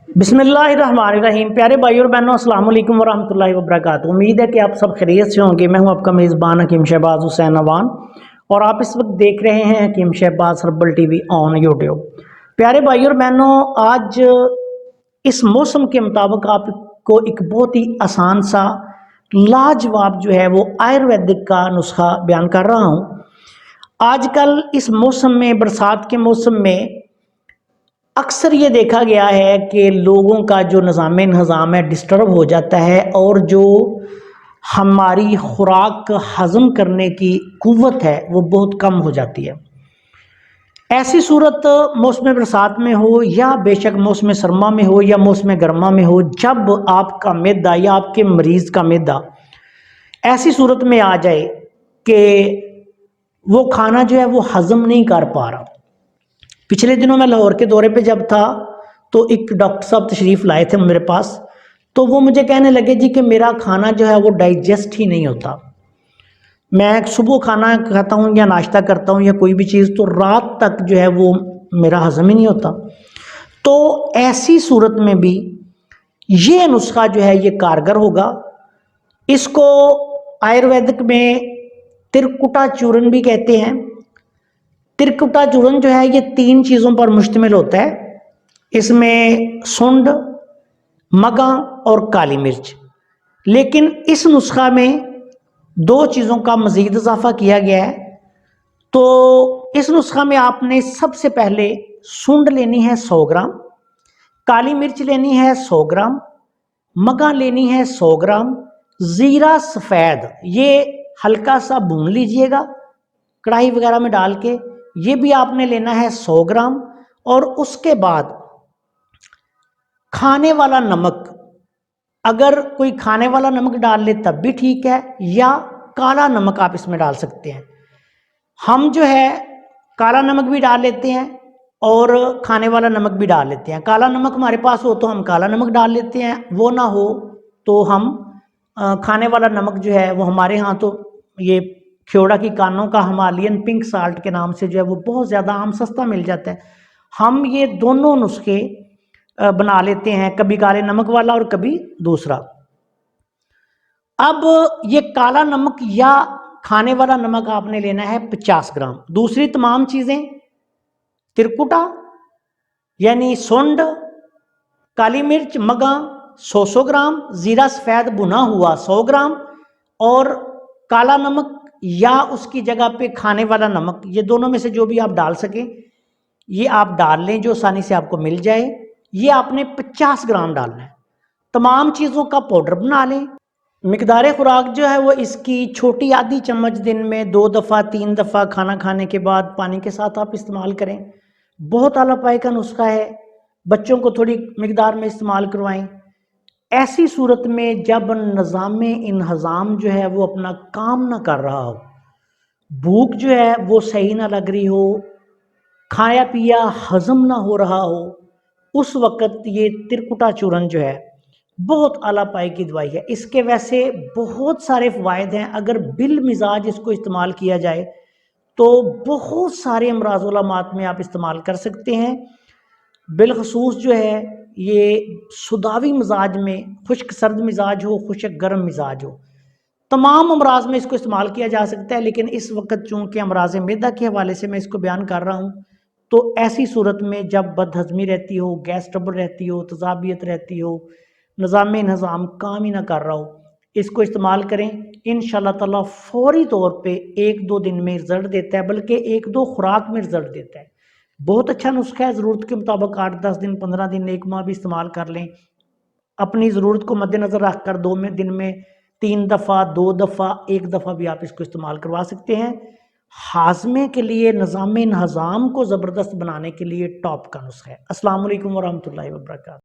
بسم اللہ الرحمن الرحیم۔ پیارے بھائی اور بہنوں، السلام علیکم ورحمۃ اللہ وبرکاتہ۔ امید ہے کہ آپ سب خیریت سے ہوں گے۔ میں ہوں آپ کا میزبان حکیم شہباز حسین نوان اور آپ اس وقت دیکھ رہے ہیں Hakeem Shahbaz herbal T V on YouTube. پیارے بھائی اور بہنوں، آج اس موسم کے مطابق آپ کو ایک بہت ہی آسان سا لاجواب جو ہے وہ آیورویدک کا نسخہ بیان کر رہا ہوں۔ آج کل اس موسم میں، برسات کے موسم میں اکثر یہ دیکھا گیا ہے کہ لوگوں کا جو نظام انہضام ہے ڈسٹرب ہو جاتا ہے، اور جو ہماری خوراک ہضم کرنے کی قوت ہے وہ بہت کم ہو جاتی ہے۔ ایسی صورت موسم برسات میں ہو یا بے شک موسم سرما میں ہو یا موسم گرما میں ہو، جب آپ کا معدہ یا آپ کے مریض کا معدہ ایسی صورت میں آ جائے کہ وہ کھانا جو ہے وہ ہضم نہیں کر پا رہا۔ پچھلے دنوں میں لاہور کے دورے پہ جب تھا تو ایک ڈاکٹر صاحب تشریف لائے تھے میرے پاس، تو وہ مجھے کہنے لگے جی کہ میرا کھانا جو ہے وہ ڈائجسٹ ہی نہیں ہوتا۔ میں صبح کھانا کھاتا ہوں یا ناشتہ کرتا ہوں یا کوئی بھی چیز، تو رات تک جو ہے وہ میرا ہضم ہی نہیں ہوتا۔ تو ایسی صورت میں بھی یہ نسخہ جو ہے یہ کارگر ہوگا۔ اس کو آیورویدک میں ترکٹا چورن بھی کہتے ہیں۔ ترکٹا چورن جو ہے یہ 3 چیزوں پر مشتمل ہوتا ہے۔ اس میں سونڈ، مگا اور کالی مرچ، لیکن اس نسخہ میں 2 چیزوں کا مزید اضافہ کیا گیا ہے۔ تو اس نسخہ میں آپ نے سب سے پہلے سونڈ لینی ہے 100 گرام، کالی مرچ لینی ہے 100 گرام، مگا لینی ہے 100 گرام، زیرہ سفید یہ ہلکا سا بھون لیجئے گا کڑاہی وغیرہ میں ڈال کے، یہ بھی آپ نے لینا ہے 100 گرام۔ اور اس کے بعد کھانے والا نمک، اگر کوئی کھانے والا نمک ڈال لے تب بھی ٹھیک ہے، یا کالا نمک آپ اس میں ڈال سکتے ہیں۔ ہم جو ہے کالا نمک بھی ڈال لیتے ہیں اور کھانے والا نمک بھی ڈال لیتے ہیں۔ کالا نمک ہمارے پاس ہو تو ہم کالا نمک ڈال لیتے ہیں، وہ نہ ہو تو ہم کھانے والا نمک جو ہے وہ ہمارے ہاں تو یہ کھیوڑا کی کانوں کا ہمالین پنک سالٹ کے نام سے جو ہے وہ بہت زیادہ عام سستا مل جاتا ہے۔ ہم یہ دونوں نسخے بنا لیتے ہیں، کبھی کالے نمک والا اور کبھی دوسرا۔ اب یہ کالا نمک یا کھانے والا نمک آپ نے لینا ہے 50 گرام۔ دوسری تمام چیزیں ترکٹا یعنی سونڈ، کالی مرچ، مگا 100 گرام، زیرہ سفید بھنا ہوا 100 گرام، اور کالا نمک یا اس کی جگہ پہ کھانے والا نمک، یہ دونوں میں سے جو بھی آپ ڈال سکیں یہ آپ ڈال لیں، جو آسانی سے آپ کو مل جائے۔ یہ آپ نے 50 گرام ڈالنا ہے۔ تمام چیزوں کا پاؤڈر بنا لیں۔ مقدار خوراک جو ہے وہ اس کی چھوٹی آدھی چمچ دن میں 2 دفعہ 3 دفعہ کھانا کھانے کے بعد پانی کے ساتھ آپ استعمال کریں۔ بہت اعلیٰ پائے کا نسخہ ہے، بچوں کو تھوڑی مقدار میں استعمال کروائیں۔ ایسی صورت میں جب نظام انہضام جو ہے وہ اپنا کام نہ کر رہا ہو، بھوک جو ہے وہ صحیح نہ لگ رہی ہو، کھایا پیا ہضم نہ ہو رہا ہو، اس وقت یہ ترکٹا چورن جو ہے بہت اعلیٰ پائے کی دوائی ہے۔ اس کے ویسے بہت سارے فوائد ہیں، اگر بالمزاج اس کو استعمال کیا جائے تو بہت سارے امراض و علامات میں آپ استعمال کر سکتے ہیں۔ بالخصوص جو ہے یہ سداوی مزاج میں، خشک سرد مزاج ہو، خشک گرم مزاج ہو، تمام امراض میں اس کو استعمال کیا جا سکتا ہے۔ لیکن اس وقت چونکہ امراض معدہ کے حوالے سے میں اس کو بیان کر رہا ہوں، تو ایسی صورت میں جب بد ہضمی رہتی ہو، گیس ٹربل رہتی ہو، تذابیت رہتی ہو، نظام انہضام کام ہی نہ کر رہا ہو، اس کو استعمال کریں۔ انشاءاللہ تعالیٰ فوری طور پہ 1-2 دن میں رزلٹ دیتا ہے، بلکہ 1-2 خوراک میں رزلٹ دیتا ہے۔ بہت اچھا نسخہ ہے، ضرورت کے مطابق 8-10 دن، 15 دن، 1 ماہ بھی استعمال کر لیں۔ اپنی ضرورت کو مد نظر رکھ کر 2 دن میں 3 دفعہ، 2 دفعہ، 1 دفعہ بھی آپ اس کو استعمال کروا سکتے ہیں۔ ہاضمے کے لیے، نظام انہضام کو زبردست بنانے کے لیے ٹاپ کا نسخہ ہے۔ السلام علیکم ورحمۃ اللہ وبرکاتہ۔